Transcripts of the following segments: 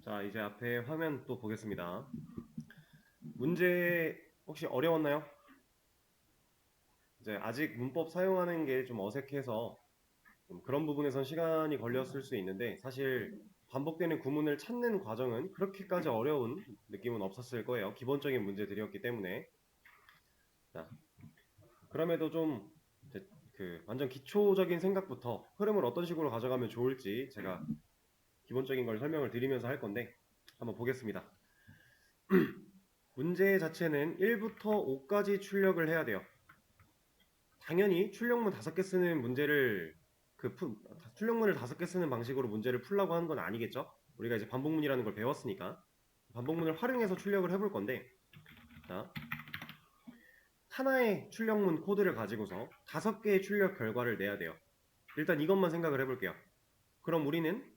자, 이제 앞에 화면 또 보겠습니다. 문제 혹시 어려웠나요? 이제 아직 문법 사용하는 게 좀 어색해서 좀 그런 부분에선 시간이 걸렸을 수 있는데 사실 반복되는 구문을 찾는 과정은 그렇게까지 어려운 느낌은 없었을 거예요. 기본적인 문제들이었기 때문에. 자, 그럼에도 좀 이제 그 완전 기초적인 생각부터 흐름을 어떤 식으로 가져가면 좋을지 제가 기본적인 걸 설명을 드리면서 할 건데 한번 보겠습니다. 문제 자체는 1부터 5까지 출력을 해야 돼요. 당연히 출력문 5개 쓰는 문제를 출력문을 5개 쓰는 방식으로 문제를 풀라고 하는 건 아니겠죠? 우리가 이제 반복문이라는 걸 배웠으니까 반복문을 활용해서 출력을 해볼 건데, 자, 하나의 출력문 코드를 가지고서 5개의 출력 결과를 내야 돼요. 일단 이것만 생각을 해볼게요. 그럼 우리는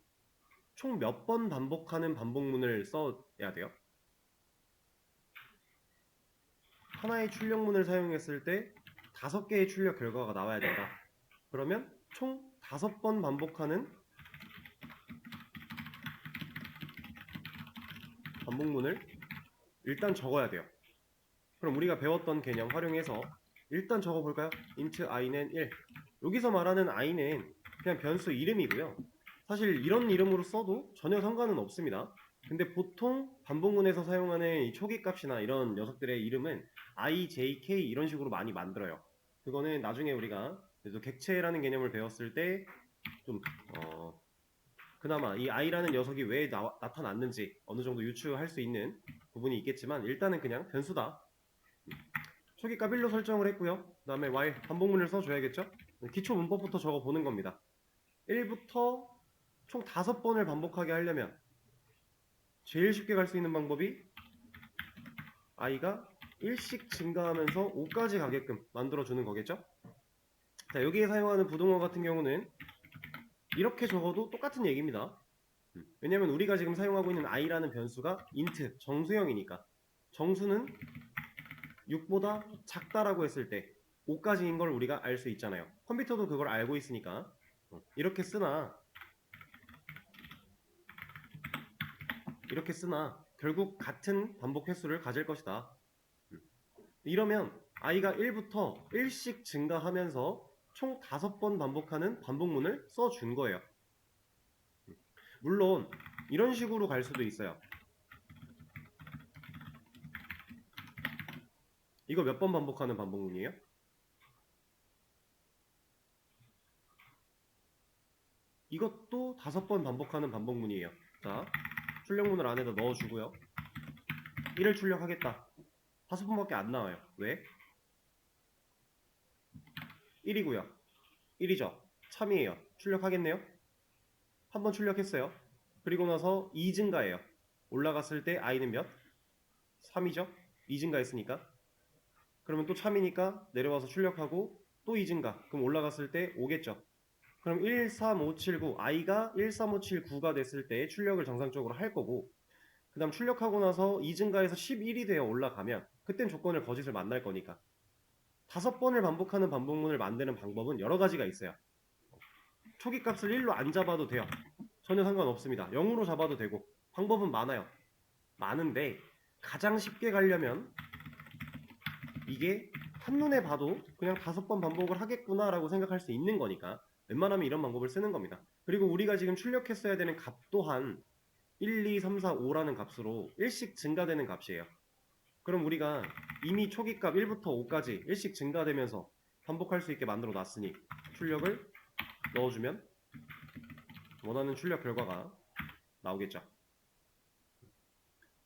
총 몇 번 반복하는 반복문을 써야 돼요? 하나의 출력문을 사용했을 때 5개의 출력 결과가 나와야 된다. 그러면 총 5번 반복하는 반복문을 일단 적어야 돼요. 그럼 우리가 배웠던 개념 활용해서 일단 적어볼까요? int i는 1. 여기서 말하는 i는 그냥 변수 이름이고요. 사실 이런 이름으로 써도 전혀 상관은 없습니다. 근데 보통 반복문에서 사용하는 이 초기값이나 이런 녀석들의 이름은 i, j, k 이런 식으로 많이 만들어요. 그거는 나중에 우리가 그래도 객체라는 개념을 배웠을 때좀 그나마 이 i라는 녀석이 왜 나타났는지 어느 정도 유추할 수 있는 부분이 있겠지만 일단은 그냥 변수다. 초기값 1로 설정을 했고요. 그 다음에 y 반복문을 써줘야겠죠? 기초 문법부터 적어보는 겁니다. 1부터 총 5번을 반복하게 하려면 제일 쉽게 갈 수 있는 방법이 i가 1씩 증가하면서 5까지 가게끔 만들어주는 거겠죠? 자, 여기에 사용하는 부등호 같은 경우는 이렇게 적어도 똑같은 얘기입니다. 왜냐면 우리가 지금 사용하고 있는 i라는 변수가 int, 정수형이니까 정수는 6보다 작다라고 했을 때 5까지인 걸 우리가 알 수 있잖아요. 컴퓨터도 그걸 알고 있으니까 이렇게 쓰나 결국 같은 반복 횟수를 가질 것이다. 이러면 i가 1부터 1씩 증가하면서 총 5번 반복하는 반복문을 써준 거예요. 물론 이런 식으로 갈 수도 있어요. 이거 몇 번 반복하는 반복문이에요? 이것도 5번 반복하는 반복문이에요. 자, 출력문을 안에다 넣어주고요. 1을 출력하겠다. 5번밖에 안 나와요. 왜? 1이고요. 1이죠. 참이에요. 출력하겠네요. 한 번 출력했어요. 그리고 나서 2 증가해요. 올라갔을 때 i는 몇? 3이죠. 2 증가했으니까. 그러면 또 참이니까 내려와서 출력하고 또 2 증가. 그럼 올라갔을 때 5겠죠. 그럼 1, 3, 5, 7, 9. i가 1, 3, 5, 7, 9가 됐을 때 출력을 정상적으로 할 거고 그 다음 출력하고 나서 2 증가해서 11이 되어 올라가면 그땐 조건을 거짓을 만날 거니까 5번을 반복하는 반복문을 만드는 방법은 여러 가지가 있어요. 초기 값을 1로 안 잡아도 돼요. 전혀 상관없습니다. 0으로 잡아도 되고 방법은 많아요. 많은데 가장 쉽게 가려면 이게 한눈에 봐도 그냥 5번 반복을 하겠구나 라고 생각할 수 있는 거니까 웬만하면 이런 방법을 쓰는 겁니다. 그리고 우리가 지금 출력했어야 되는 값 또한 1, 2, 3, 4, 5라는 값으로 1씩 증가되는 값이에요. 그럼 우리가 이미 초기값 1부터 5까지 1씩 증가되면서 반복할 수 있게 만들어 놨으니 출력을 넣어주면 원하는 출력 결과가 나오겠죠.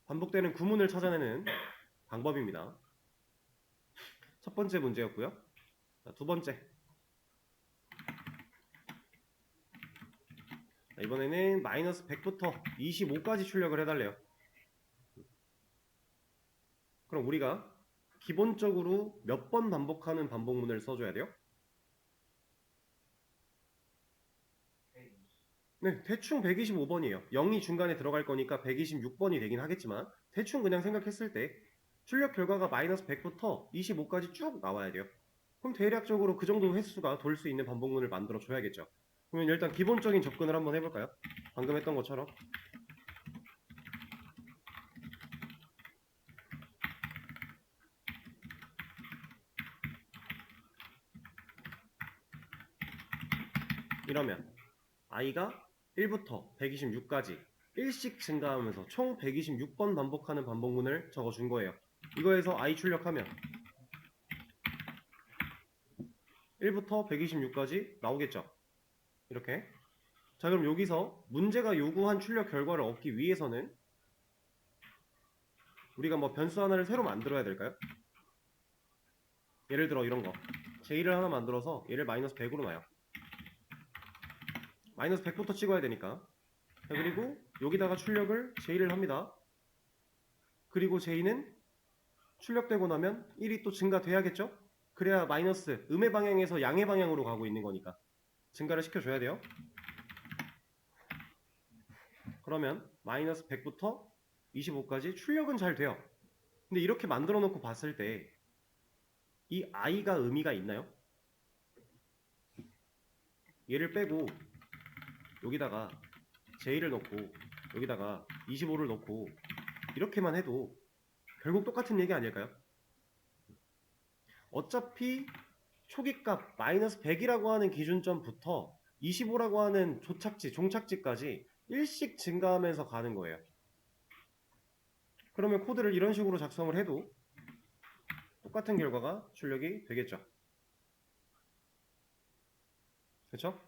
반복되는 구문을 찾아내는 방법입니다. 첫 번째 문제였고요. 자, 두 번째. 자, 이번에는 마이너스 100부터 25까지 출력을 해달래요. 그럼 우리가 기본적으로 몇 번 반복하는 반복문을 써줘야 돼요? 네, 대충 125번이에요. 0이 중간에 들어갈 거니까 126번이 되긴 하겠지만 대충 그냥 생각했을 때 출력 결과가 마이너스 100부터 25까지 쭉 나와야 돼요. 그럼 대략적으로 그 정도 횟수가 돌 수 있는 반복문을 만들어 줘야겠죠. 그러면 일단 기본적인 접근을 한번 해볼까요? 방금 했던 것처럼 이러면 i가 1부터 126까지 1씩 증가하면서 총 126번 반복하는 반복문을 적어준 거예요. 이거에서 i 출력하면 1부터 126까지 나오겠죠. 이렇게. 자, 그럼 여기서 문제가 요구한 출력 결과를 얻기 위해서는 우리가 뭐 변수 하나를 새로 만들어야 될까요? 예를 들어 이런 거. j 를 하나 만들어서 얘를 마이너스 100으로 놔요. 마이너스 100부터 찍어야 되니까. 자, 그리고 여기다가 출력을 j를 합니다. 그리고 j는 출력되고 나면 1이 또 증가돼야겠죠? 그래야 마이너스 음의 방향에서 양의 방향으로 가고 있는 거니까 증가를 시켜줘야 돼요. 그러면 마이너스 100부터 25까지 출력은 잘 돼요. 근데 이렇게 만들어 놓고 봤을 때 이 i가 의미가 있나요? 얘를 빼고 여기다가 j를 넣고 여기다가 25를 넣고 이렇게만 해도 결국 똑같은 얘기 아닐까요? 어차피 초기값 마이너스 100이라고 하는 기준점부터 25라고 하는 조착지, 종착지까지 1씩 증가하면서 가는 거예요. 그러면 코드를 이런 식으로 작성을 해도 똑같은 결과가 출력이 되겠죠. 그렇죠?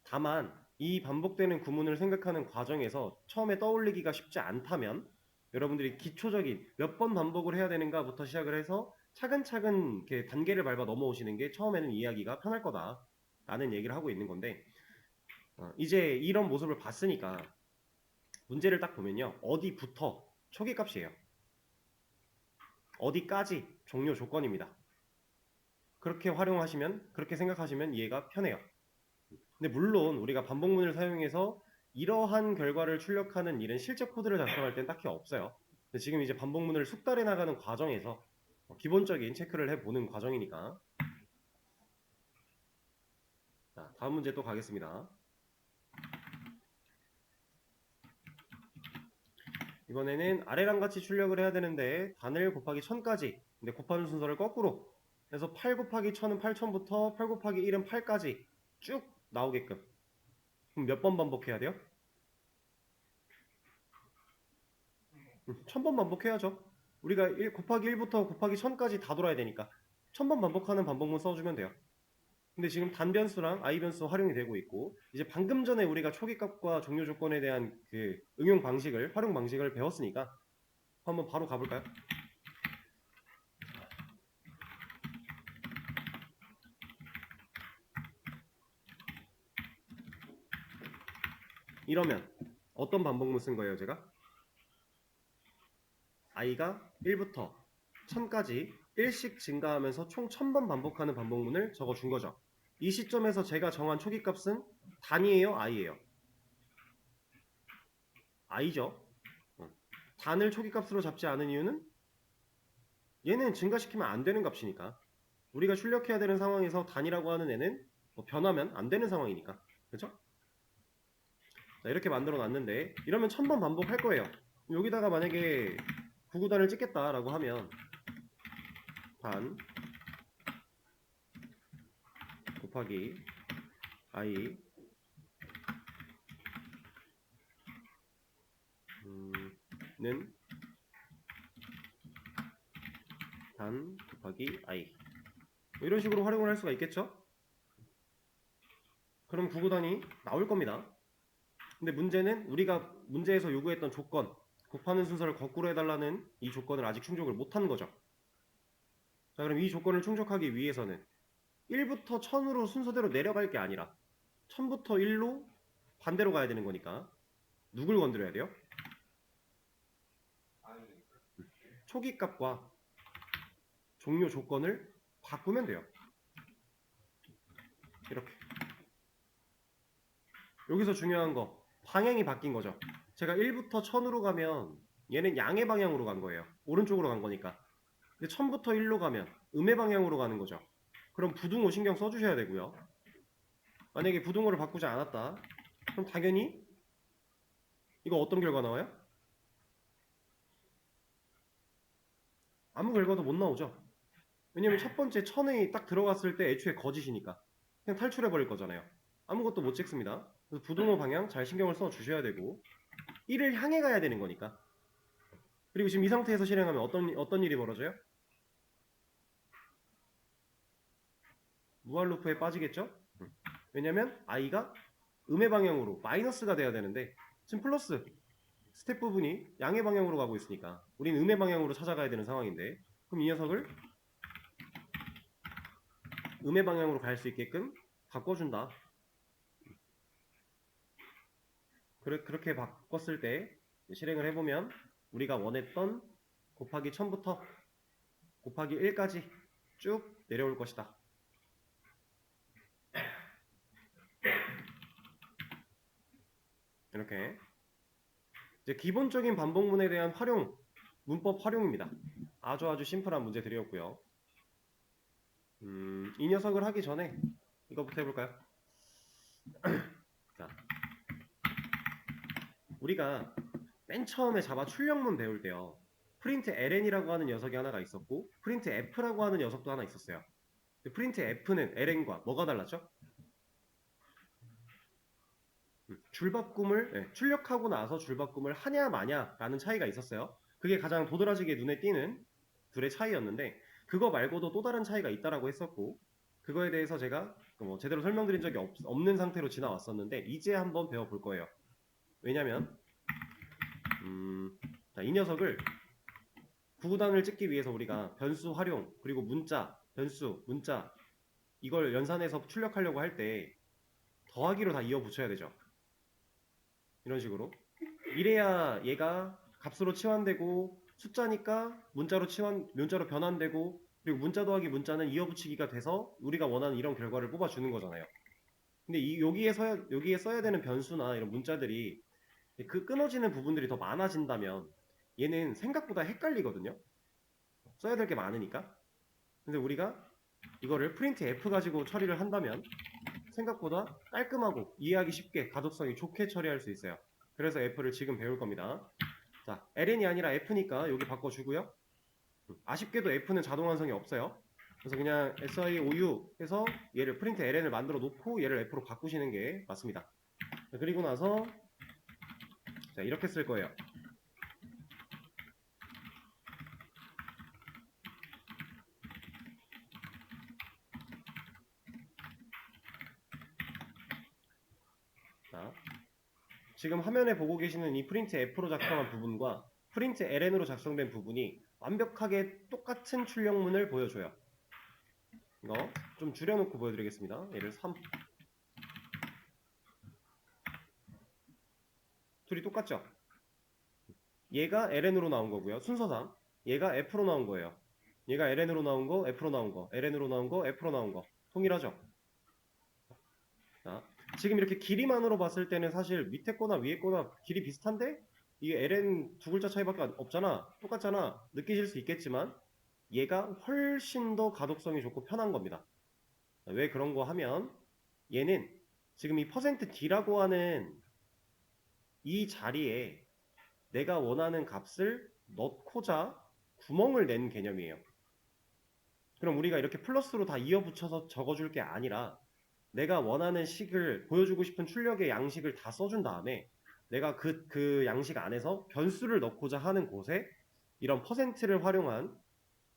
다만 이 반복되는 구문을 생각하는 과정에서 처음에 떠올리기가 쉽지 않다면 여러분들이 기초적인 몇 번 반복을 해야 되는가부터 시작을 해서 차근차근 이렇게 단계를 밟아 넘어오시는 게 처음에는 이해하기가 편할 거다 라는 얘기를 하고 있는 건데, 이제 이런 모습을 봤으니까 문제를 딱 보면요, 어디부터 초기값이에요. 어디까지 종료 조건입니다. 그렇게 활용하시면, 그렇게 생각하시면 이해가 편해요. 근데 물론 우리가 반복문을 사용해서 이러한 결과를 출력하는 일은 실제 코드를 작성할 땐 딱히 없어요. 근데 지금 이제 반복문을 숙달해 나가는 과정에서 기본적인 체크를 해보는 과정이니까. 자, 다음 문제 또 가겠습니다. 이번에는 아래랑 같이 출력을 해야 되는데 단을 곱하기 1000까지, 근데 곱하는 순서를 거꾸로 그래서 8 곱하기 1000은 8000부터 8 곱하기 1은 8까지 쭉 나오게끔. 그럼 몇 번 반복해야 돼요? 1000번 반복해야죠. 우리가 1 곱하기 1부터 곱하기 1000까지 다 돌아야 되니까 1000번 반복하는 반복문 써주면 돼요. 근데 지금 단변수랑 i변수 활용이 되고 있고, 이제 방금 전에 우리가 초기값과 종료 조건에 대한 그 응용 방식을, 활용 방식을 배웠으니까 한번 바로 가볼까요? 이러면 어떤 반복문 쓴 거예요, 제가? i가 1부터 1000까지 1씩 증가하면서 총 1000번 반복하는 반복문을 적어준 거죠. 이 시점에서 제가 정한 초기값은 단이에요, i예요? i죠. 단을 초기값으로 잡지 않은 이유는 얘는 증가시키면 안 되는 값이니까. 우리가 출력해야 되는 상황에서 단이라고 하는 애는 뭐 변하면 안 되는 상황이니까. 그렇죠? 자, 이렇게 만들어 놨는데 이러면 1000번 반복할 거예요. 여기다가 만약에 9구단을 찍겠다라고 하면 단 곱하기 i는 단 곱하기 i 이런 식으로 활용을 할 수가 있겠죠? 그럼 9구단이 나올 겁니다. 근데 문제는 우리가 문제에서 요구했던 조건, 곱하는 순서를 거꾸로 해달라는 이 조건을 아직 충족을 못한 거죠. 자, 그럼 이 조건을 충족하기 위해서는 1부터 1000으로 순서대로 내려갈 게 아니라 1000부터 1로 반대로 가야 되는 거니까 누굴 건드려야 돼요? 초기값과 종료 조건을 바꾸면 돼요. 이렇게. 여기서 중요한 거, 방향이 바뀐 거죠. 제가 1부터 1000으로 가면 얘는 양의 방향으로 간 거예요. 오른쪽으로 간 거니까. 근데 1000부터 1로 가면 음의 방향으로 가는 거죠. 그럼 부등호 신경 써주셔야 되고요. 만약에 부등호를 바꾸지 않았다, 그럼 당연히 이거 어떤 결과 나와요? 아무 결과도 못 나오죠. 왜냐면 첫 번째 1000이 딱 들어갔을 때 애초에 거짓이니까 그냥 탈출해 버릴 거잖아요. 아무것도 못 찍습니다. 그래서 부등호 방향 잘 신경을 써 주셔야 되고 1을 향해 가야 되는 거니까. 그리고 지금 이 상태에서 실행하면 어떤 일이 벌어져요? 무한 루프에 빠지겠죠? 왜냐면 i가 음의 방향으로 마이너스가 돼야 되는데 지금 플러스 스텝 부분이 양의 방향으로 가고 있으니까 우리는 음의 방향으로 찾아가야 되는 상황인데 그럼 이 녀석을 음의 방향으로 갈 수 있게끔 바꿔준다. 그렇게 바꿨을 때 실행을 해보면 우리가 원했던 곱하기 1000부터 곱하기 1까지 쭉 내려올 것이다. 이렇게 이제 기본적인 반복문에 대한 문법 활용입니다. 아주 심플한 문제들이었고요. 이 녀석을 하기 전에 이거부터 해볼까요? 자, 우리가 맨 처음에 자바 출력문 배울 때요. 프린트 ln이라고 하는 녀석이 하나가 있었고 프린트 f라고 하는 녀석도 하나 있었어요. 프린트 f는 ln과 뭐가 달랐죠? 출력하고 나서 줄바꿈을 하냐 마냐라는 차이가 있었어요. 그게 가장 도드라지게 눈에 띄는 둘의 차이였는데 그거 말고도 또 다른 차이가 있다라고 했었고 그거에 대해서 제가 뭐 제대로 설명드린 적이 없는 상태로 지나왔었는데 이제 한번 배워볼 거예요. 왜냐면 이 녀석을 구구단을 찍기 위해서 우리가 변수 활용 그리고 문자, 변수, 문자 이걸 연산해서 출력하려고 할 때 더하기로 다 이어 붙여야 되죠. 이런 식으로 이래야 얘가 값으로 치환되고 숫자니까 문자로 변환되고 그리고 문자 더하기 문자는 이어붙이기가 돼서 우리가 원하는 이런 결과를 뽑아주는 거잖아요. 근데 여기에 써야 되는 변수나 이런 문자들이 그 끊어지는 부분들이 더 많아진다면 얘는 생각보다 헷갈리거든요. 써야 될 게 많으니까. 근데 우리가 이거를 프린트 F 가지고 처리를 한다면 생각보다 깔끔하고 이해하기 쉽게 가독성이 좋게 처리할 수 있어요. 그래서 F를 지금 배울 겁니다. 자, ln이 아니라 f니까 여기 바꿔주고요. 아쉽게도 f는 자동 완성이 없어요. 그래서 그냥 siou 해서 얘를 프린트 ln을 만들어 놓고 얘를 f로 바꾸시는 게 맞습니다. 그리고 나서 자, 이렇게 쓸 거예요. 자, 지금 화면에 보고 계시는 이 프린트 f로 작성한 부분과 프린트 ln으로 작성된 부분이 완벽하게 똑같은 출력문을 보여줘요. 이거 좀 줄여놓고 보여드리겠습니다. 얘를 3 둘이 똑같죠? 얘가 ln으로 나온 거고요. 순서상 얘가 f로 나온 거예요. 얘가 ln으로 나온 거, f로 나온 거, ln으로 나온 거, f로 나온 거 통일하죠? 자, 지금 이렇게 길이만으로 봤을 때는 사실 밑에 거나 위에 거나 길이 비슷한데 이게 ln 두 글자 차이밖에 없잖아. 똑같잖아. 느끼실 수 있겠지만 얘가 훨씬 더 가독성이 좋고 편한 겁니다. 왜 그런 거 하면 얘는 지금 이 %d라고 하는 이 자리에 내가 원하는 값을 넣고자 구멍을 낸 개념이에요. 그럼 우리가 이렇게 플러스로 다 이어붙여서 적어줄 게 아니라 내가 원하는 식을 보여주고 싶은 출력의 양식을 다 써준 다음에 내가 그 양식 안에서 변수를 넣고자 하는 곳에 이런 %를 활용한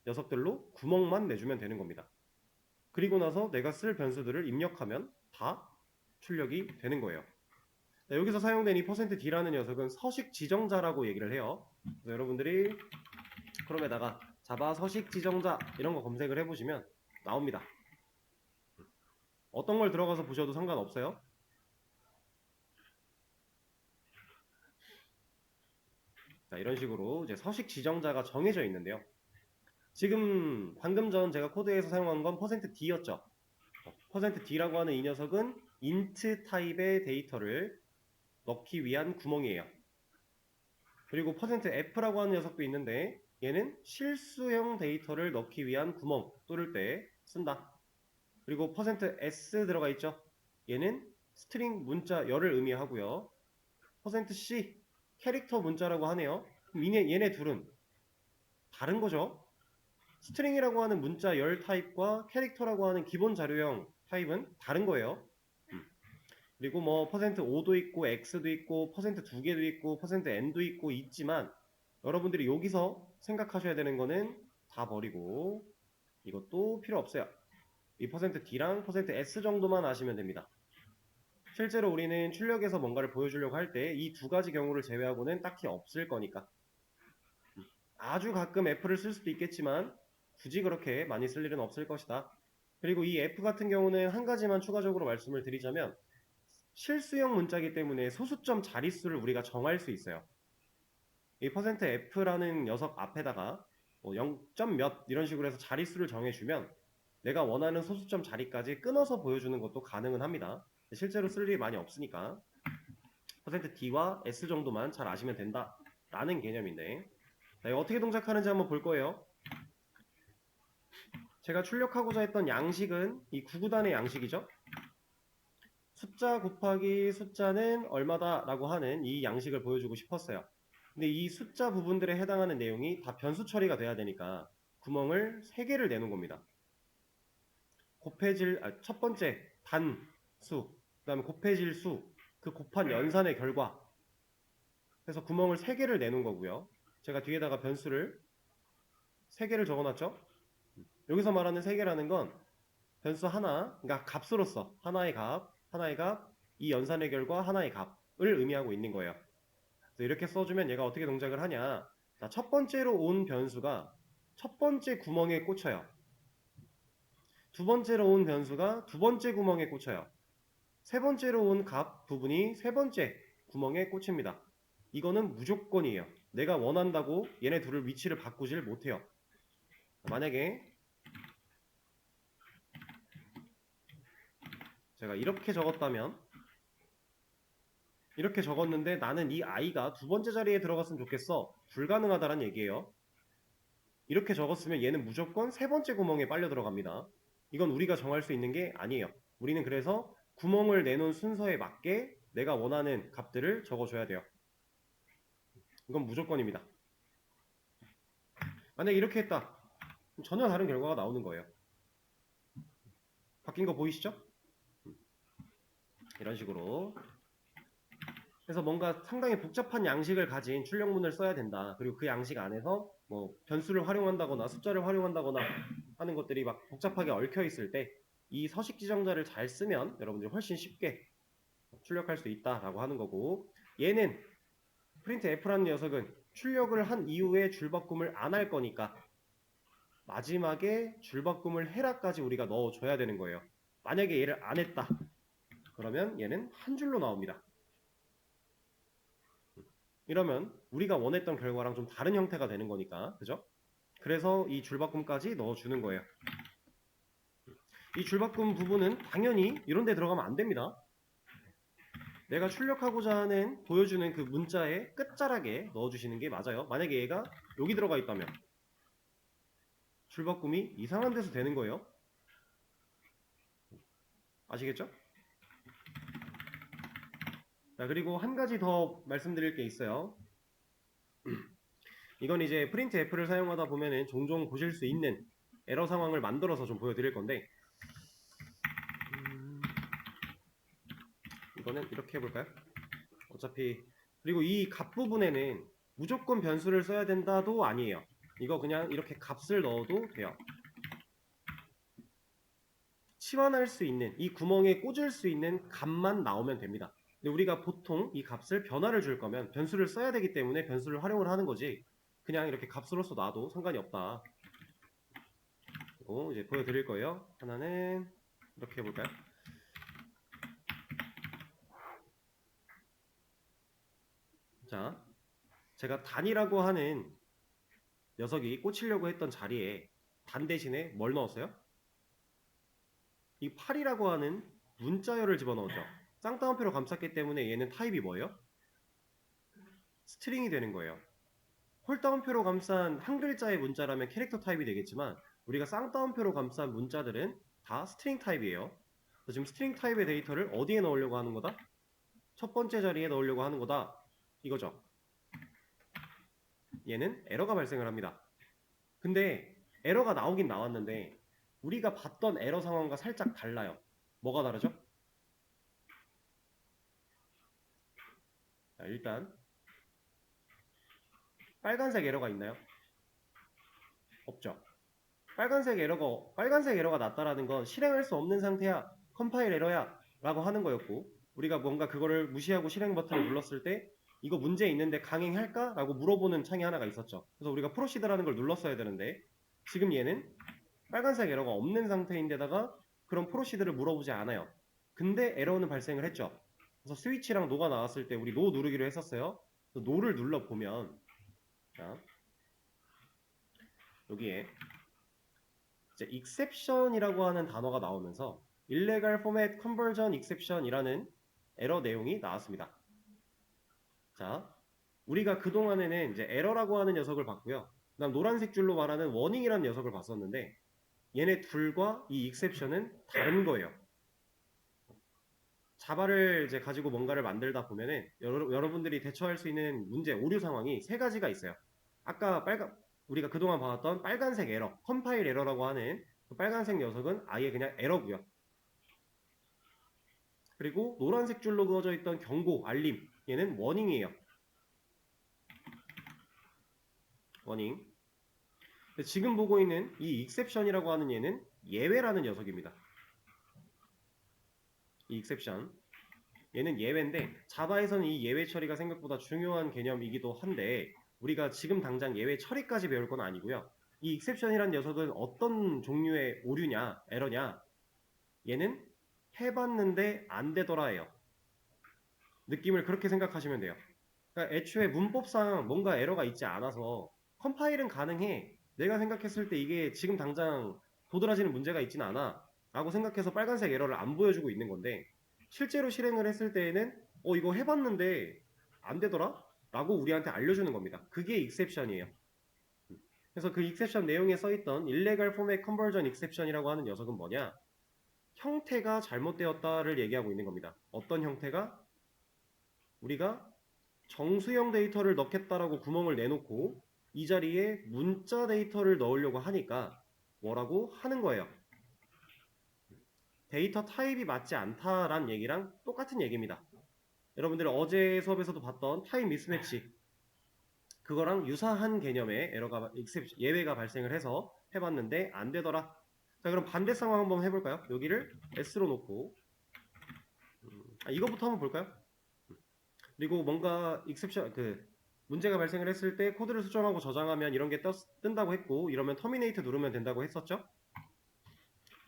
녀석들로 구멍만 내주면 되는 겁니다. 그리고 나서 내가 쓸 변수들을 입력하면 다 출력이 되는 거예요. 여기서 사용된 이 %d라는 녀석은 서식 지정자라고 얘기를 해요. 그래서 여러분들이 크롬에다가 자바 서식 지정자 이런 거 검색을 해보시면 나옵니다. 어떤 걸 들어가서 보셔도 상관없어요. 자, 이런 식으로 이제 서식 지정자가 정해져 있는데요. 지금 방금 전 제가 코드에서 사용한 건 %d였죠. %d라고 하는 이 녀석은 int 타입의 데이터를 넣기 위한 구멍이에요. 그리고 %f라고 하는 녀석도 있는데 얘는 실수형 데이터를 넣기 위한 구멍 뚫을 때 쓴다. 그리고 %s 들어가 있죠. 얘는 스트링 문자 열을 의미하고요. %c 캐릭터 문자라고 하네요. 얘네 둘은 다른 거죠. 스트링이라고 하는 문자 열 타입과 캐릭터라고 하는 기본 자료형 타입은 다른 거예요. 그리고 뭐 %5도 있고 x도 있고 %2개도 있고 %n도 있고 있지만 여러분들이 여기서 생각하셔야 되는 거는 다 버리고 이것도 필요 없어요. 이 %d랑 %s 정도만 아시면 됩니다. 실제로 우리는 출력에서 뭔가를 보여주려고 할 때 이 두 가지 경우를 제외하고는 딱히 없을 거니까 아주 가끔 f를 쓸 수도 있겠지만 굳이 그렇게 많이 쓸 일은 없을 것이다. 그리고 이 f 같은 경우는 한 가지만 추가적으로 말씀을 드리자면 실수형 문자이기 때문에 소수점 자릿수를 우리가 정할 수 있어요. 이 %f라는 녀석 앞에다가 뭐 0점 몇 이런 식으로 해서 자릿수를 정해주면 내가 원하는 소수점 자리까지 끊어서 보여주는 것도 가능은 합니다. 실제로 쓸 일이 많이 없으니까 %d와 s 정도만 잘 아시면 된다 라는 개념인데 자, 이거 어떻게 동작하는지 한번 볼 거예요. 제가 출력하고자 했던 양식은 이 구구단의 양식이죠. 숫자 곱하기 숫자는 얼마다 라고 하는 이 양식을 보여주고 싶었어요. 근데 이 숫자 부분들에 해당하는 내용이 다 변수 처리가 돼야 되니까 구멍을 3개를 내는 겁니다. 첫 번째 단수, 그 다음에 곱해질 수, 그 곱한 연산의 결과 그래서 구멍을 3개를 내는 거고요. 제가 뒤에다가 변수를 3개를 적어놨죠. 여기서 말하는 3개라는 건 변수 하나, 그러니까 값으로서 하나의 값, 이 연산의 결과 하나의 값을 의미하고 있는 거예요. 그래서 이렇게 써주면 얘가 어떻게 동작을 하냐. 자, 첫 번째로 온 변수가 첫 번째 구멍에 꽂혀요. 두 번째로 온 변수가 두 번째 구멍에 꽂혀요. 세 번째로 온 값 부분이 세 번째 구멍에 꽂힙니다. 이거는 무조건이에요. 내가 원한다고 얘네 둘을 위치를 바꾸질 못해요. 만약에 제가 이렇게 적었다면 이렇게 적었는데 나는 이 i가 두 번째 자리에 들어갔으면 좋겠어. 불가능하다는 얘기예요. 이렇게 적었으면 얘는 무조건 세 번째 구멍에 빨려 들어갑니다. 이건 우리가 정할 수 있는 게 아니에요. 우리는 그래서 구멍을 내놓은 순서에 맞게 내가 원하는 값들을 적어줘야 돼요. 이건 무조건입니다. 만약에 이렇게 했다. 전혀 다른 결과가 나오는 거예요. 바뀐 거 보이시죠? 이런 식으로. 그래서 뭔가 상당히 복잡한 양식을 가진 출력문을 써야 된다. 그리고 그 양식 안에서 뭐 변수를 활용한다거나 숫자를 활용한다거나 하는 것들이 막 복잡하게 얽혀 있을 때 이 서식 지정자를 잘 쓰면 여러분들이 훨씬 쉽게 출력할 수 있다라고 하는 거고, 얘는 printf라는 녀석은 출력을 한 이후에 줄바꿈을 안 할 거니까 마지막에 줄바꿈을 해라까지 우리가 넣어줘야 되는 거예요. 만약에 얘를 안 했다 그러면 얘는 한 줄로 나옵니다. 이러면 우리가 원했던 결과랑 좀 다른 형태가 되는 거니까, 그죠? 그래서 이 줄바꿈까지 넣어주는 거예요. 이 줄바꿈 부분은 당연히 이런 데 들어가면 안 됩니다. 내가 출력하고자 하는 보여주는 그 문자의 끝자락에 넣어주시는 게 맞아요. 만약에 얘가 여기 들어가 있다면 줄바꿈이 이상한 데서 되는 거예요. 아시겠죠? 자, 그리고 한 가지 더 말씀드릴 게 있어요. 이건 이제 printf를 사용하다 보면은 종종 보실 수 있는 에러 상황을 만들어서 좀 보여드릴 건데, 이거는 이렇게 해볼까요? 어차피 그리고 이 값 부분에는 무조건 변수를 써야 된다도 아니에요. 이거 그냥 이렇게 값을 넣어도 돼요. 치환할 수 있는 이 구멍에 꽂을 수 있는 값만 나오면 됩니다. 근데 우리가 보통 이 값을 변화를 줄 거면 변수를 써야 되기 때문에 변수를 활용을 하는 거지, 그냥 이렇게 값으로서 놔도 상관이 없다. 그리고 이제 보여드릴 거예요. 하나는 이렇게 해볼까요? 자, 제가 단이라고 하는 녀석이 꽂히려고 했던 자리에 단 대신에 뭘 넣었어요? 이 8이라고 하는 문자열을 집어넣었죠. 쌍따옴표로 감쌌기 때문에 얘는 타입이 뭐예요? 스트링이 되는 거예요. 홀따옴표로 감싼 한 글자의 문자라면 캐릭터 타입이 되겠지만 우리가 쌍따옴표로 감싼 문자들은 다 스트링 타입이에요. 그래서 지금 스트링 타입의 데이터를 어디에 넣으려고 하는 거다? 첫 번째 자리에 넣으려고 하는 거다. 이거죠. 얘는 에러가 발생을 합니다. 근데 에러가 나오긴 나왔는데 우리가 봤던 에러 상황과 살짝 달라요. 뭐가 다르죠? 자, 일단 빨간색 에러가 있나요? 없죠. 빨간색 에러가 났다라는 건 실행할 수 없는 상태야, 컴파일 에러야 라고 하는 거였고, 우리가 뭔가 그거를 무시하고 실행 버튼을 눌렀을 때 이거 문제 있는데 강행할까? 라고 물어보는 창이 하나가 있었죠. 그래서 우리가 프로시드라는 걸 눌렀어야 되는데, 지금 얘는 빨간색 에러가 없는 상태인데다가 그런 프로시드를 물어보지 않아요. 근데 에러는 발생을 했죠. 그래서 스위치랑 노가 나왔을 때 우리 노 누르기로 했었어요. 노를 눌러보면, 자, 여기에 이제 exception이라고 하는 단어가 나오면서 illegal format conversion exception이라는 에러 내용이 나왔습니다. 자, 우리가 그동안에는 이제 에러라고 하는 녀석을 봤고요. 그다음 노란색 줄로 말하는 워닝이라는 녀석을 봤었는데, 얘네 둘과 이 exception은 다른 거예요. 자바를 이제 가지고 뭔가를 만들다 보면은 여러분들이 대처할 수 있는 문제, 오류 상황이 세 가지가 있어요. 아까 우리가 그동안 봐왔던 빨간색 에러, 컴파일 에러라고 하는 그 빨간색 녀석은 아예 그냥 에러고요. 그리고 노란색 줄로 그어져 있던 경고, 알림, 얘는 워닝이에요. 워닝. 지금 보고 있는 이 exception이라고 하는 얘는 예외라는 녀석입니다. 이 exception. 얘는 예외인데 자바에서는 이 예외 처리가 생각보다 중요한 개념이기도 한데, 우리가 지금 당장 예외 처리까지 배울 건 아니고요. 이 exception이란 녀석은 어떤 종류의 오류냐, 에러냐, 얘는 해봤는데 안 되더라예요. 느낌을 그렇게 생각하시면 돼요. 그러니까 애초에 문법상 뭔가 에러가 있지 않아서 컴파일은 가능해, 내가 생각했을 때 이게 지금 당장 도드라지는 문제가 있진 않아 라고 생각해서 빨간색 에러를 안 보여주고 있는 건데, 실제로 실행을 했을 때에는 이거 해봤는데 안 되더라? 라고 우리한테 알려주는 겁니다. 그게 exception이에요. 그래서 그 exception 내용에 써있던 illegal format conversion exception이라고 하는 녀석은 뭐냐? 형태가 잘못되었다를 얘기하고 있는 겁니다. 어떤 형태가? 우리가 정수형 데이터를 넣겠다라고 구멍을 내놓고 이 자리에 문자 데이터를 넣으려고 하니까 뭐라고 하는 거예요. 데이터 타입이 맞지 않다란 얘기랑 똑같은 얘기입니다. 여러분들이 어제 수업에서도 봤던 타입 미스매치, 그거랑 유사한 개념의 에러가, 예외가 발생을 해서 해봤는데 안 되더라. 자, 그럼 반대 상황 한번 해볼까요? 여기를 S로 놓고 이거부터 한번 볼까요? 그리고 뭔가 익셉션, 문제가 발생을 했을 때 코드를 수정하고 저장하면 이런 게 뜬다고 했고, 이러면 터미네이트 누르면 된다고 했었죠?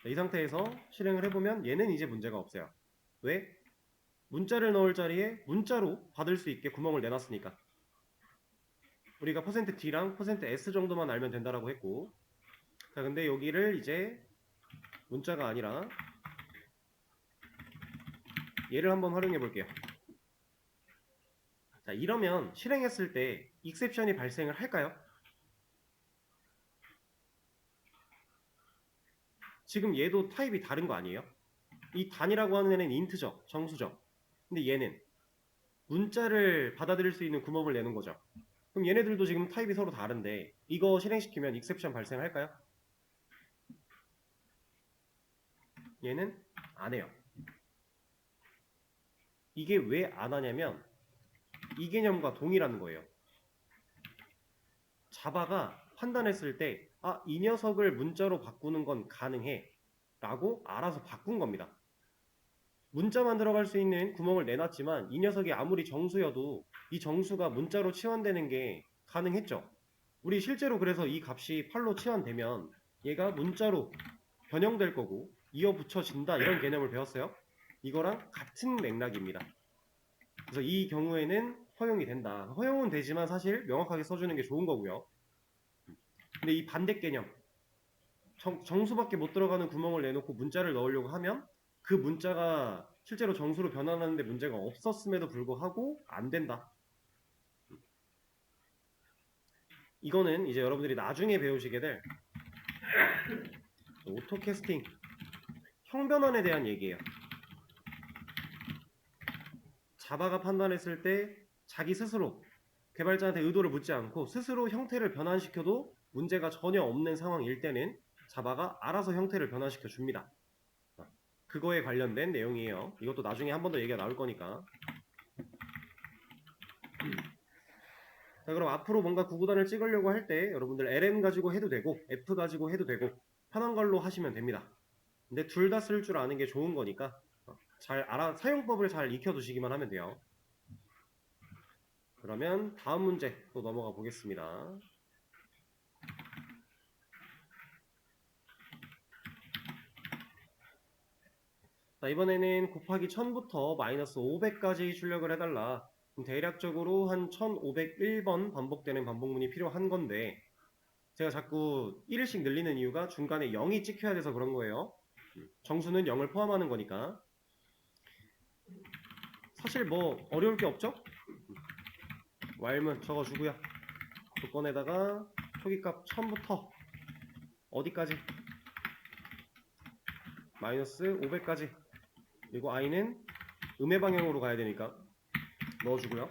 이 상태에서 실행을 해보면 얘는 이제 문제가 없어요. 왜? 문자를 넣을 자리에 문자로 받을 수 있게 구멍을 내놨으니까. 우리가 %D랑 %S 정도만 알면 된다라고 했고, 자, 근데 여기를 이제 문자가 아니라 얘를 한번 활용해 볼게요. 자, 이러면 실행했을 때 익셉션이 발생을 할까요? 지금 얘도 타입이 다른 거 아니에요? 이 단이라고 하는 애는 인트죠, 정수죠. 근데 얘는 문자를 받아들일 수 있는 구멍을 내는 거죠. 그럼 얘네들도 지금 타입이 서로 다른데 이거 실행시키면 익셉션 발생할까요? 얘는 안 해요. 이게 왜 안 하냐면 이 개념과 동일한 거예요. 자바가 판단했을 때 이 녀석을 문자로 바꾸는 건 가능해 라고 알아서 바꾼 겁니다. 문자만 들어갈 수 있는 구멍을 내놨지만 이 녀석이 아무리 정수여도 이 정수가 문자로 치환되는 게 가능했죠. 우리 실제로 그래서 이 값이 8로 치환되면 얘가 문자로 변형될 거고 이어 붙여진다, 이런 개념을 배웠어요. 이거랑 같은 맥락입니다. 그래서 이 경우에는 허용이 된다. 허용은 되지만 사실 명확하게 써주는 게 좋은 거고요. 근데 이 반대 개념, 정수밖에 못 들어가는 구멍을 내놓고 문자를 넣으려고 하면 그 문자가 실제로 정수로 변환하는데 문제가 없었음에도 불구하고 안 된다. 이거는 이제 여러분들이 나중에 배우시게 될 오토캐스팅 형변환에 대한 얘기예요. 자바가 판단했을 때 자기 스스로 개발자한테 의도를 묻지 않고 스스로 형태를 변환시켜도 문제가 전혀 없는 상황일 때는 자바가 알아서 형태를 변환시켜 줍니다. 그거에 관련된 내용이에요. 이것도 나중에 한 번 더 얘기가 나올 거니까. 자, 그럼 앞으로 뭔가 구구단을 찍으려고 할 때 여러분들 LM 가지고 해도 되고 F 가지고 해도 되고 편한 걸로 하시면 됩니다. 근데 둘 다 쓸 줄 아는 게 좋은 거니까 잘 사용법을 잘 익혀두시기만 하면 돼요. 그러면 다음 문제 또 넘어가 보겠습니다. 자, 이번에는 곱하기 1000부터 마이너스 500까지 출력을 해달라. 대략적으로 한 1501번 반복되는 반복문이 필요한 건데 제가 자꾸 1일씩 늘리는 이유가 중간에 0이 찍혀야 돼서 그런 거예요. 정수는 0을 포함하는 거니까. 사실 뭐 어려울 게 없죠? while문 적어주고요. 조건에다가 초기값 1000부터 어디까지? 마이너스 500까지. 그리고 i는 음의 방향으로 가야 되니까 넣어주고요.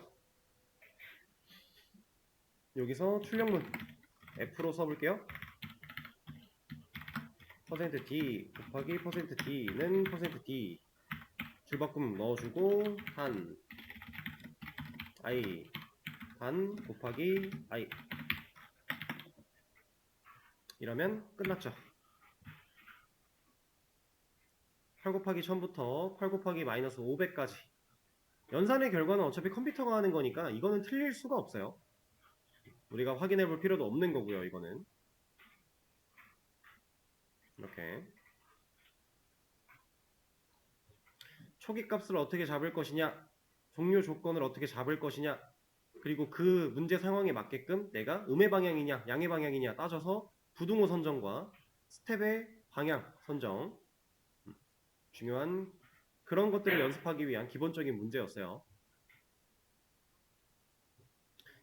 여기서 출력문 F로 써볼게요. %d 곱하기 %d는 %d 줄바꿈 넣어주고 단 i 단 곱하기 i 이러면 끝났죠. 8 곱하기 1000부터 8 곱하기 마이너스 500까지 연산의 결과는 어차피 컴퓨터가 하는 거니까 이거는 틀릴 수가 없어요. 우리가 확인해 볼 필요도 없는 거고요. 이거는 이렇게 초기 값을 어떻게 잡을 것이냐, 종료 조건을 어떻게 잡을 것이냐, 그리고 그 문제 상황에 맞게끔 내가 음의 방향이냐 양의 방향이냐 따져서 부등호 선정과 스텝의 방향 선정, 중요한 그런 것들을 연습하기 위한 기본적인 문제였어요.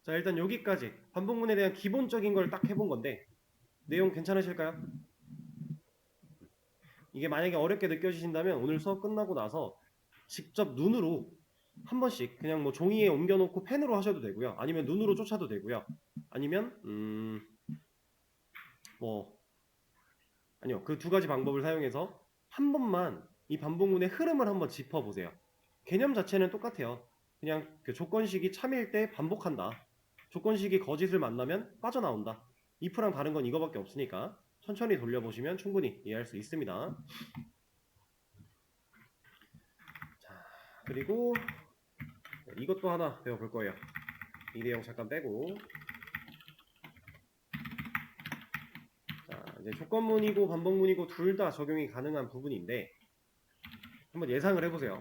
자, 일단 여기까지 반복문에 대한 기본적인 걸 딱 해본 건데 내용 괜찮으실까요? 이게 만약에 어렵게 느껴지신다면 오늘 수업 끝나고 나서 직접 눈으로 한 번씩 그냥 뭐 종이에 옮겨놓고 펜으로 하셔도 되고요. 아니면 눈으로 쫓아도 되고요. 아니면 뭐 아니요, 그 두 가지 방법을 사용해서 한 번만 이 반복문의 흐름을 한번 짚어보세요. 개념 자체는 똑같아요. 그냥 그 조건식이 참일 때 반복한다. 조건식이 거짓을 만나면 빠져나온다. if랑 다른 건 이거밖에 없으니까 천천히 돌려보시면 충분히 이해할 수 있습니다. 자, 그리고 이것도 하나 배워볼 거예요. 이 내용 잠깐 빼고. 자, 이제 조건문이고 반복문이고 둘 다 적용이 가능한 부분인데 한번 예상을 해보세요.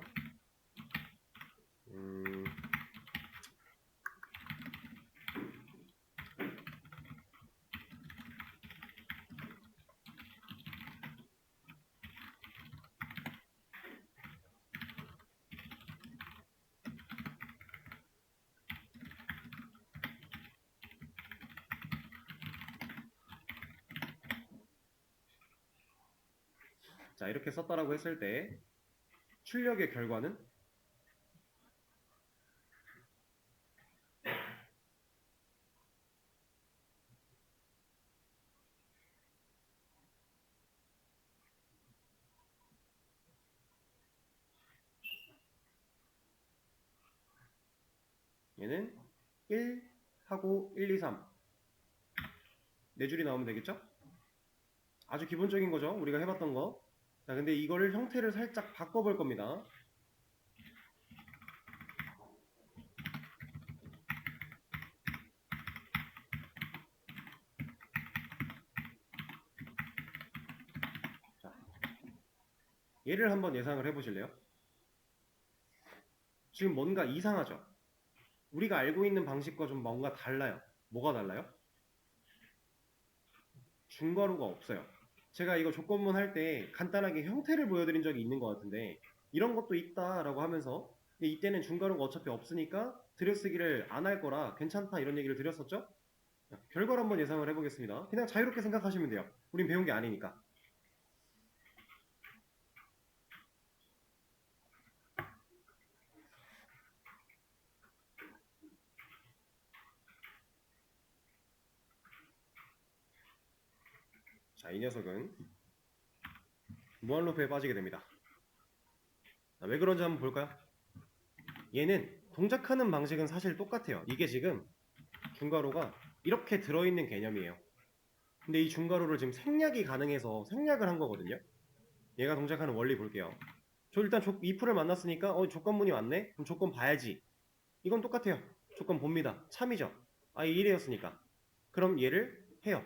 자, 이렇게 썼다라고 했을 때 출력의 결과는 얘는 1 하고 1, 2, 3 네 줄이 나오면 되겠죠? 아주 기본적인 거죠. 우리가 해봤던 거. 자, 근데 이거를 형태를 살짝 바꿔볼 겁니다. 자, 얘를 한번 예상을 해보실래요? 지금 뭔가 이상하죠? 우리가 알고 있는 방식과 좀 뭔가 달라요. 뭐가 달라요? 중괄호가 없어요. 제가 이거 조건문 할 때 간단하게 형태를 보여드린 적이 있는 것 같은데 이런 것도 있다라고 하면서 이때는 중괄호가 어차피 없으니까 들여쓰기를 안 할 거라 괜찮다 이런 얘기를 드렸었죠? 결과를 한번 예상을 해보겠습니다. 그냥 자유롭게 생각하시면 돼요. 우린 배운 게 아니니까. 자, 이 녀석은 무한루프에 빠지게 됩니다. 자, 왜 그런지 한번 볼까요? 얘는 동작하는 방식은 사실 똑같아요. 이게 지금 중괄호가 이렇게 들어있는 개념이에요. 근데 이 중괄호를 지금 생략이 가능해서 생략을 한 거거든요. 얘가 동작하는 원리 볼게요. 저 일단 if를 만났으니까 조건문이 왔네? 그럼 조건 봐야지. 이건 똑같아요. 조건 봅니다. 참이죠. i 1이었으니까. 그럼 얘를 해요.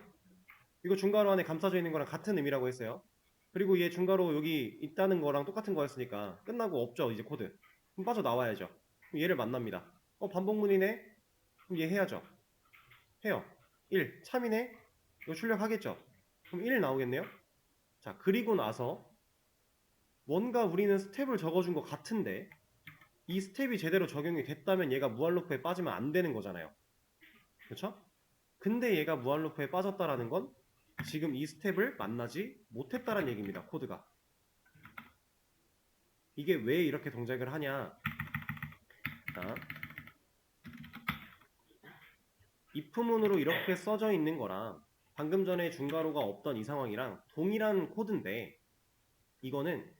이거 중괄호 안에 감싸져 있는 거랑 같은 의미라고 했어요. 그리고 얘 중괄호 여기 있다는 거랑 똑같은 거였으니까 끝나고 없죠 이제 코드. 그럼 빠져나와야죠. 그럼 얘를 만납니다. 반복문이네? 그럼 얘 해야죠. 해요. 1. 참이네? 이거 출력하겠죠. 그럼 1 나오겠네요. 자, 그리고 나서 뭔가 우리는 스텝을 적어준 것 같은데 이 스텝이 제대로 적용이 됐다면 얘가 무한루프에 빠지면 안 되는 거잖아요. 그렇죠? 근데 얘가 무한루프에 빠졌다라는 건 지금 이 스텝을 만나지 못했다라는 얘기입니다. 코드가. 이게 왜 이렇게 동작을 하냐? 자, if문으로 이렇게 써져 있는 거랑 방금 전에 중괄호가 없던 이 상황이랑 동일한 코드인데 이거는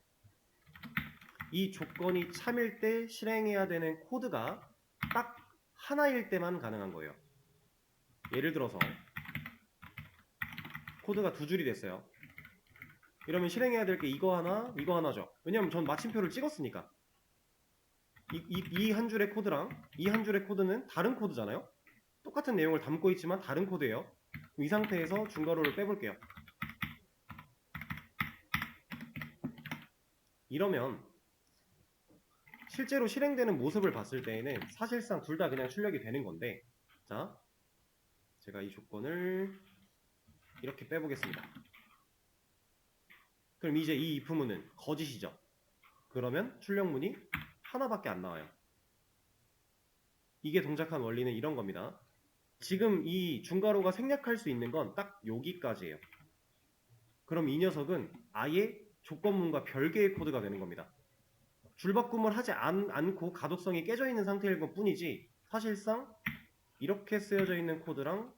이 조건이 참일 때 실행해야 되는 코드가 딱 하나일 때만 가능한 거예요. 예를 들어서 코드가 두 줄이 됐어요. 이러면 실행해야 될 게 이거 하나, 이거 하나죠. 왜냐면 전 마침표를 찍었으니까. 이 한 줄의 코드랑 이 한 줄의 코드는 다른 코드잖아요. 똑같은 내용을 담고 있지만 다른 코드예요. 이 상태에서 중괄호를 빼볼게요. 이러면 실제로 실행되는 모습을 봤을 때에는 사실상 둘 다 그냥 출력이 되는 건데, 자, 제가 이 조건을 이렇게 빼보겠습니다. 그럼 이제 이 if문은 거짓이죠. 그러면 출력문이 하나밖에 안 나와요. 이게 동작한 원리는 이런 겁니다. 지금 이 중괄호가 생략할 수 있는 건 딱 여기까지예요. 그럼 이 녀석은 아예 조건문과 별개의 코드가 되는 겁니다. 줄바꿈을 하지 않고 가독성이 깨져 있는 상태일 것 뿐이지 사실상 이렇게 쓰여져 있는 코드랑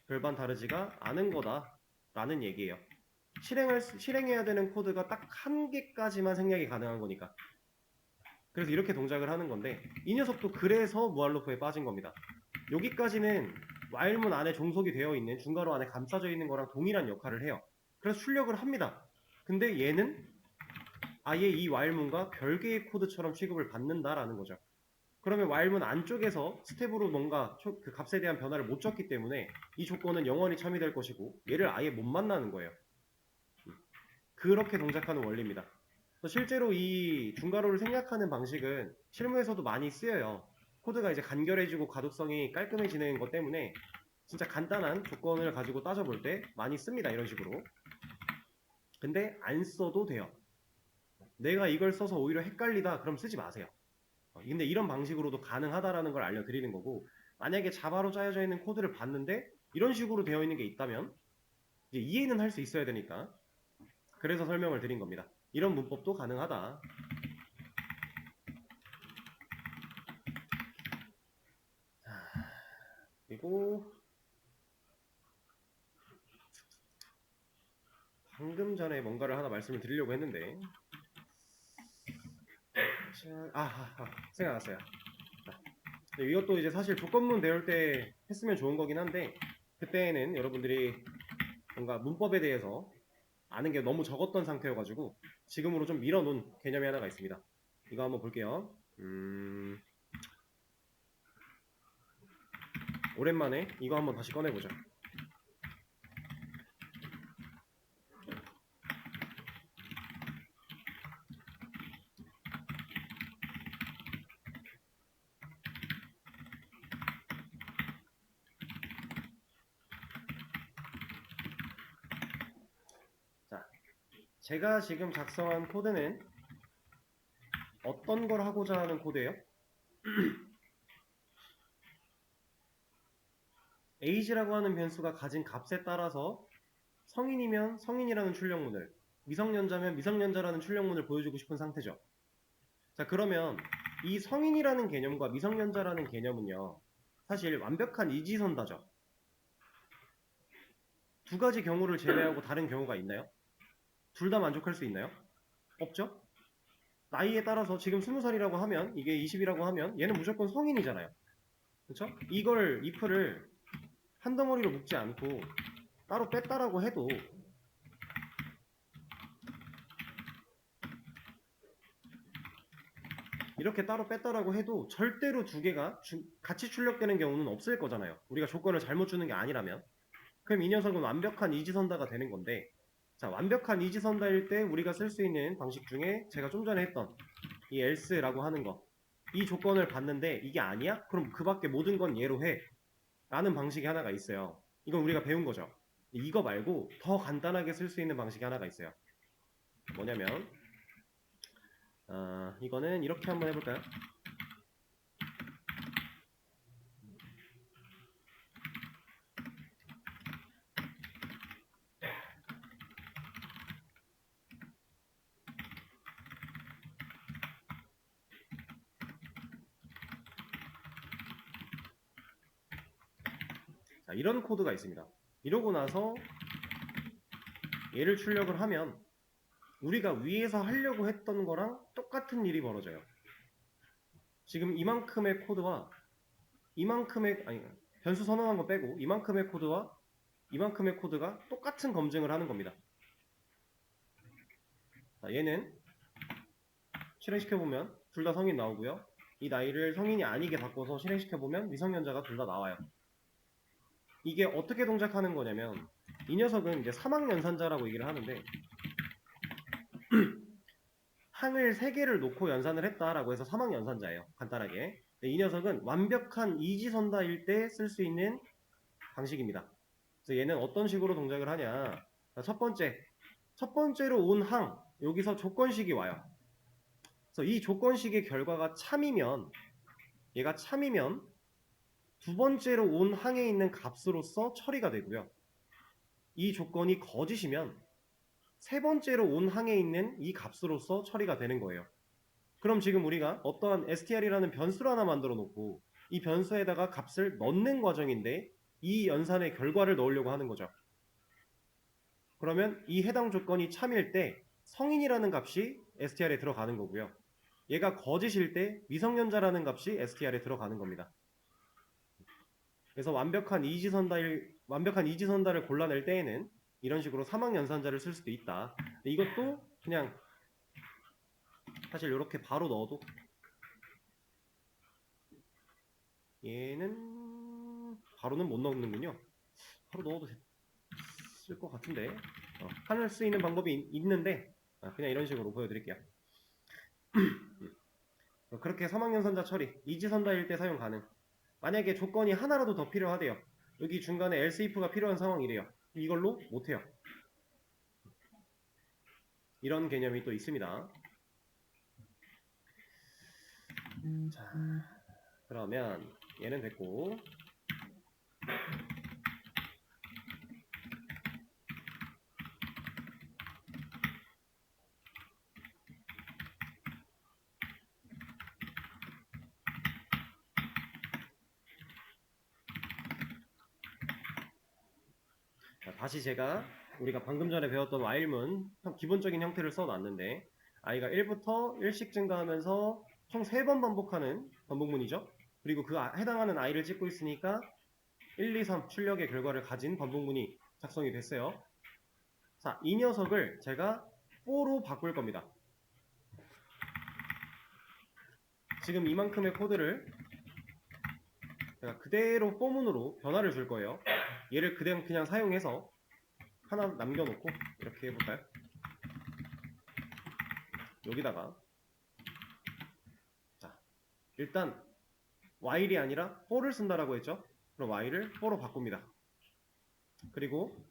별반 다르지가 않은 거다라는 얘기예요. 실행해야 되는 코드가 딱 한 개까지만 생략이 가능한 거니까. 그래서 이렇게 동작을 하는 건데 이 녀석도 그래서 무한루프에 빠진 겁니다. 여기까지는 while문 안에 종속이 되어 있는 중괄호 안에 감싸져 있는 거랑 동일한 역할을 해요. 그래서 출력을 합니다. 근데 얘는 아예 이 while문과 별개의 코드처럼 취급을 받는다라는 거죠. 그러면 while문 안쪽에서 스텝으로 뭔가 그 값에 대한 변화를 못 줬기 때문에 이 조건은 영원히 참이될 것이고 얘를 아예 못 만나는 거예요. 그렇게 동작하는 원리입니다. 실제로 이 중괄호를 생략하는 방식은 실무에서도 많이 쓰여요. 코드가 이제 간결해지고 가독성이 깔끔해지는 것 때문에 진짜 간단한 조건을 가지고 따져볼 때 많이 씁니다. 이런 식으로. 근데 안 써도 돼요. 내가 이걸 써서 오히려 헷갈리다 그럼 쓰지 마세요. 근데 이런 방식으로도 가능하다라는 걸 알려드리는 거고, 만약에 자바로 짜여져 있는 코드를 봤는데 이런 식으로 되어 있는 게 있다면 이제 이해는 할 수 있어야 되니까 그래서 설명을 드린 겁니다. 이런 문법도 가능하다. 그리고 방금 전에 뭔가를 하나 말씀을 드리려고 했는데 생각났어요. 이것도 이제 사실 조건문 배울 때 했으면 좋은 거긴 한데 그때는 여러분들이 뭔가 문법에 대해서 아는 게 너무 적었던 상태여가지고 지금으로 좀 밀어놓은 개념이 하나가 있습니다. 이거 한번 볼게요. 오랜만에 이거 한번 다시 꺼내보죠. 자, 제가 지금 작성한 코드는 어떤 걸 하고자 하는 코드예요? age라고 하는 변수가 가진 값에 따라서 성인이면 성인이라는 출력문을, 미성년자면 미성년자라는 출력문을 보여주고 싶은 상태죠. 자, 그러면 이 성인이라는 개념과 미성년자라는 개념은요, 사실 완벽한 이지선다죠. 두 가지 경우를 제외하고 다른 경우가 있나요? 둘 다 만족할 수 있나요? 없죠? 나이에 따라서 지금 20살이라고 하면, 이게 20이라고 하면 얘는 무조건 성인이잖아요. 그쵸? 이걸 if를 한 덩어리로 묶지 않고 따로 뺐다라고 해도 이렇게 따로 뺐다라고 해도 절대로 두 개가 같이 출력되는 경우는 없을 거잖아요. 우리가 조건을 잘못 주는 게 아니라면. 그럼 이 녀석은 완벽한 이지선다가 되는 건데, 자, 완벽한 이지선다일 때 우리가 쓸 수 있는 방식 중에 제가 좀 전에 했던 이 else라고 하는 거, 이 조건을 봤는데 이게 아니야? 그럼 그 밖에 모든 건 얘로 해 라는 방식이 하나가 있어요. 이건 우리가 배운 거죠. 이거 말고 더 간단하게 쓸 수 있는 방식이 하나가 있어요. 뭐냐면 이거는 이렇게 한번 해볼까요? 자, 이런 코드가 있습니다. 이러고 나서 얘를 출력을 하면 우리가 위에서 하려고 했던 거랑 똑같은 일이 벌어져요. 지금 이만큼의 코드와 이만큼의 변수 선언한 거 빼고 이만큼의 코드와 이만큼의 코드가 똑같은 검증을 하는 겁니다. 자, 얘는 실행시켜보면 둘 다 성인 나오고요. 이 나이를 성인이 아니게 바꿔서 실행시켜보면 미성년자가 둘 다 나와요. 이게 어떻게 동작하는 거냐면 이 녀석은 이제 사망연산자라고 얘기를 하는데 항을 3개를 놓고 연산을 했다라고 해서 사망연산자예요. 간단하게. 이 녀석은 완벽한 이지선다일 때 쓸 수 있는 방식입니다. 그래서 얘는 어떤 식으로 동작을 하냐. 첫 번째로 온 항, 여기서 조건식이 와요. 그래서 이 조건식의 결과가 참이면, 얘가 참이면 두 번째로 온 항에 있는 값으로서 처리가 되고요. 이 조건이 거짓이면 세 번째로 온 항에 있는 이 값으로서 처리가 되는 거예요. 그럼 지금 우리가 어떠한 str이라는 변수를 하나 만들어 놓고 이 변수에다가 값을 넣는 과정인데 이 연산의 결과를 넣으려고 하는 거죠. 그러면 이 해당 조건이 참일 때 성인이라는 값이 str에 들어가는 거고요. 얘가 거짓일 때 미성년자라는 값이 str에 들어가는 겁니다. 그래서 완벽한 이지선다를 골라낼 때에는 이런 식으로 사망연산자를 쓸 수도 있다. 이것도 그냥 사실 이렇게 바로 넣어도 얘는 바로는 못 넣는군요. 바로 넣어도 쓸 것 같은데 할 수 있는 방법이 있는데 그냥 이런 식으로 보여드릴게요. 그렇게 사망연산자 처리 이지선다일 때 사용 가능. 만약에 조건이 하나라도 더 필요하대요. 여기 중간에 else if가 필요한 상황이래요. 이걸로 못해요. 이런 개념이 또 있습니다. 자, 그러면 얘는 됐고 자, 다시 우리가 방금 전에 배웠던 while문 기본적인 형태를 써놨는데 i가 1부터 1씩 증가하면서 총 3번 반복하는 반복문이죠. 그리고 그 해당하는 i를 찍고 있으니까 1, 2, 3 출력의 결과를 가진 반복문이 작성이 됐어요. 자, 이 녀석을 제가 for로 바꿀 겁니다. 지금 이만큼의 코드를 제가 그대로 for문으로 변화를 줄 거예요. 얘를 그냥 사용해서 하나 남겨놓고 이렇게 해볼까요? 여기다가 자, 일단 while이 아니라 for를 쓴다라고 했죠? 그럼 while을 for로 바꿉니다. 그리고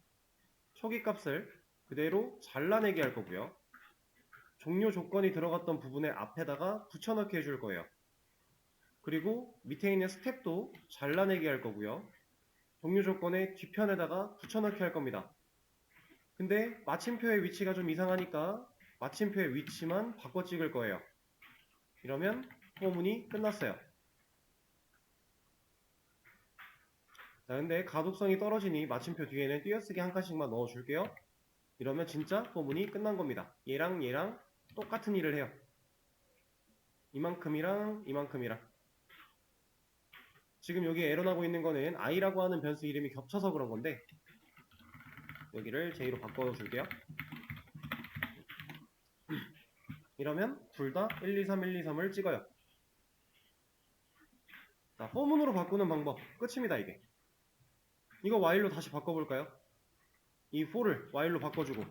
초기 값을 그대로 잘라내게 할 거고요. 종료 조건이 들어갔던 부분의 앞에다가 붙여넣기 해줄 거예요. 그리고 밑에 있는 스텝도 잘라내게 할 거고요. 종료 조건의 뒤편에다가 붙여넣기 할 겁니다. 근데 마침표의 위치가 좀 이상하니까 마침표의 위치만 바꿔 찍을 거예요. 이러면 포문이 끝났어요. 자, 근데 가독성이 떨어지니 마침표 뒤에는 띄어쓰기 한 칸씩만 넣어줄게요. 이러면 진짜 포문이 끝난 겁니다. 얘랑 얘랑 똑같은 일을 해요. 이만큼이랑 이만큼이랑. 지금 여기 에러 나고 있는 거는 i라고 하는 변수 이름이 겹쳐서 그런 건데 여기를 j로 바꿔줄게요. 이러면 둘 다 1, 2, 3, 1, 2, 3을 찍어요. 자, 포문으로 바꾸는 방법 끝입니다. 이게 이거 while로 다시 바꿔볼까요? 이 for를 while로 바꿔주고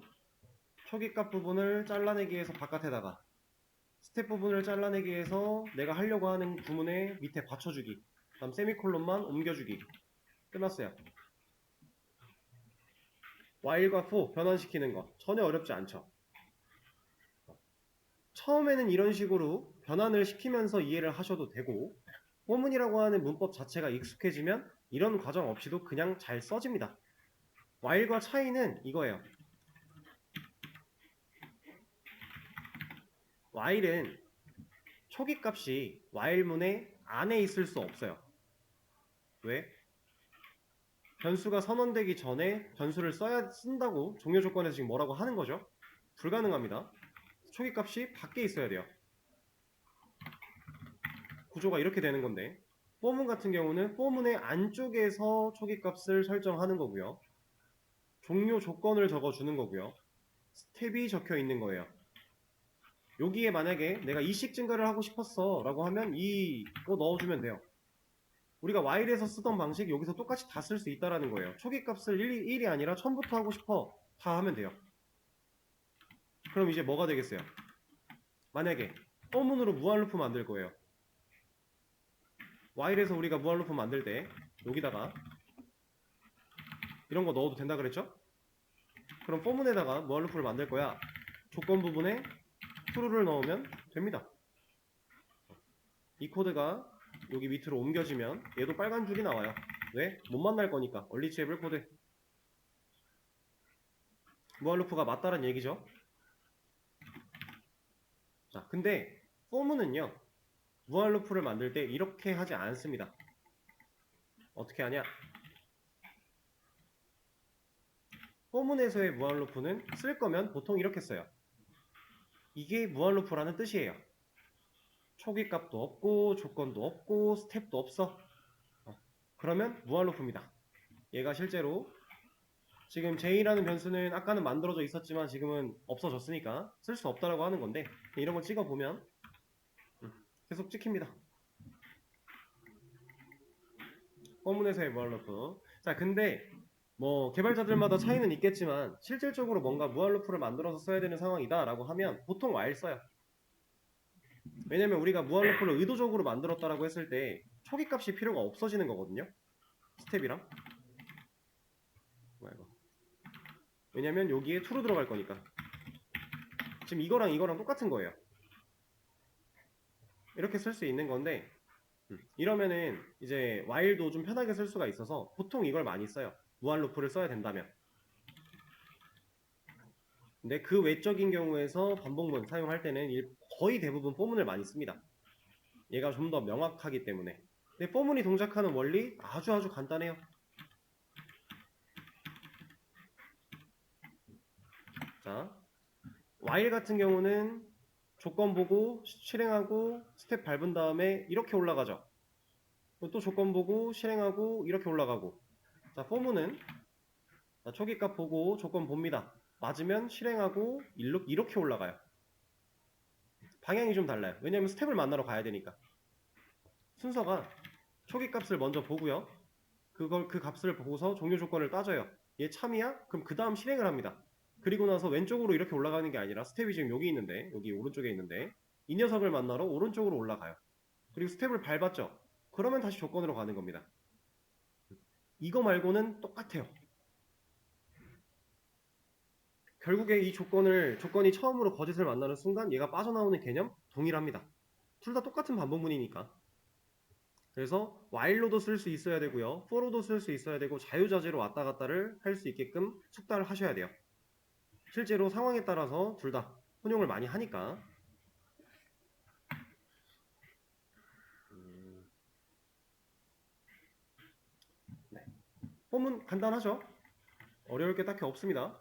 초기값 부분을 잘라내기 위해서 바깥에다가 스텝 부분을 잘라내기 위해서 내가 하려고 하는 구문의 밑에 받쳐주기, 다음 세미콜론만 옮겨주기. 끝났어요. while과 for 변환시키는 거 전혀 어렵지 않죠. 처음에는 이런 식으로 변환을 시키면서 이해를 하셔도 되고 포문이라고 하는 문법 자체가 익숙해지면 이런 과정 없이도 그냥 잘 써집니다. while과 차이는 이거예요. while은 초기값이 while문의 안에 있을 수 없어요. 왜? 변수가 선언되기 전에 변수를 쓴다고 종료 조건에서 지금 뭐라고 하는 거죠? 불가능합니다. 초기값이 밖에 있어야 돼요. 구조가 이렇게 되는 건데 포문 같은 경우는 포문의 안쪽에서 초기값을 설정하는 거고요. 종료 조건을 적어주는 거고요. 스텝이 적혀 있는 거예요. 여기에 만약에 내가 이식 증가를 하고 싶었어 라고 하면 이거 넣어주면 돼요. 우리가 while에서 쓰던 방식 여기서 똑같이 다 쓸 수 있다라는 거예요. 초기값을 1이 아니라 1000부터 하고 싶어 다 하면 돼요. 그럼 이제 뭐가 되겠어요? 만약에 포문으로 무한루프 만들 거예요. while에서 우리가 무한루프 만들 때 여기다가 이런 거 넣어도 된다 그랬죠? 그럼 포문에다가 무한루프를 만들 거야. 조건 부분에 true를 넣으면 됩니다. 이 코드가 여기 밑으로 옮겨지면 얘도 빨간 줄이 나와요. 왜? 못 만날 거니까. 얼리치에블 코드. 무한루프가 맞다는 얘기죠. 자, 근데 포문은요 무한루프를 만들 때 이렇게 하지 않습니다. 어떻게 하냐? 포문에서의 무한루프는 쓸 거면 보통 이렇게 써요. 이게 무한루프라는 뜻이에요. 초기값도 없고 조건도 없고 스텝도 없어. 그러면 무한루프입니다. 얘가 실제로 지금 j라는 변수는 아까는 만들어져 있었지만 지금은 없어졌으니까 쓸 수 없다라고 하는 건데 이런 거 찍어보면 계속 찍힙니다. 포문에서의 무한루프. 자, 근데 뭐 개발자들마다 차이는 있겠지만 실질적으로 뭔가 무한루프를 만들어서 써야 되는 상황이다 라고 하면 보통 while 써요. 왜냐면 우리가 무한루프를 의도적으로 만들었다라고 했을 때 초기값이 필요가 없어지는 거거든요. 스텝이랑. 왜냐면 여기에 true로 들어갈 거니까. 지금 이거랑 똑같은 거예요. 이렇게 쓸 수 있는 건데 이러면은 이제 while도 좀 편하게 쓸 수가 있어서 보통 이걸 많이 써요. 무한루프를 써야 된다면. 근데 그 외적인 경우에서 반복문 사용할 때는 거의 대부분 포문을 많이 씁니다. 얘가 좀 더 명확하기 때문에. 근데 포문이 동작하는 원리 아주 간단해요. 자, while 같은 경우는 조건 보고 실행하고 스텝 밟은 다음에 이렇게 올라가죠. 또 조건 보고 실행하고 이렇게 올라가고. 자, 포문은 초기값 보고 조건 봅니다. 맞으면 실행하고 이렇게 올라가요. 방향이 좀 달라요. 왜냐면 스텝을 만나러 가야 되니까. 순서가 초기값을 먼저 보고요. 그 값을 보고서 종료 조건을 따져요. 얘 참이야? 그럼 그 다음 실행을 합니다. 그리고 나서 왼쪽으로 이렇게 올라가는 게 아니라 스텝이 지금 여기 있는데 여기 오른쪽에 있는데 이 녀석을 만나러 오른쪽으로 올라가요. 그리고 스텝을 밟았죠. 그러면 다시 조건으로 가는 겁니다. 이거 말고는 똑같아요. 결국에 이 조건이 처음으로 거짓을 만나는 순간 얘가 빠져나오는 개념 동일합니다. 둘 다 똑같은 반복문이니까. 그래서 while로도 쓸 수 있어야 되고요. for로도 쓸 수 있어야 되고 자유자재로 왔다 갔다를 할 수 있게끔 숙달을 하셔야 돼요. 실제로 상황에 따라서 둘 다 혼용을 많이 하니까. 네. 폼은 간단하죠? 어려울 게 딱히 없습니다.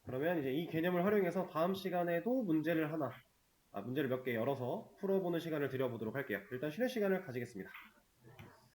그러면 이제 이 개념을 활용해서 다음 시간에도 문제를 몇 개 열어서 풀어보는 시간을 드려보도록 할게요. 일단 쉬는 시간을 가지겠습니다.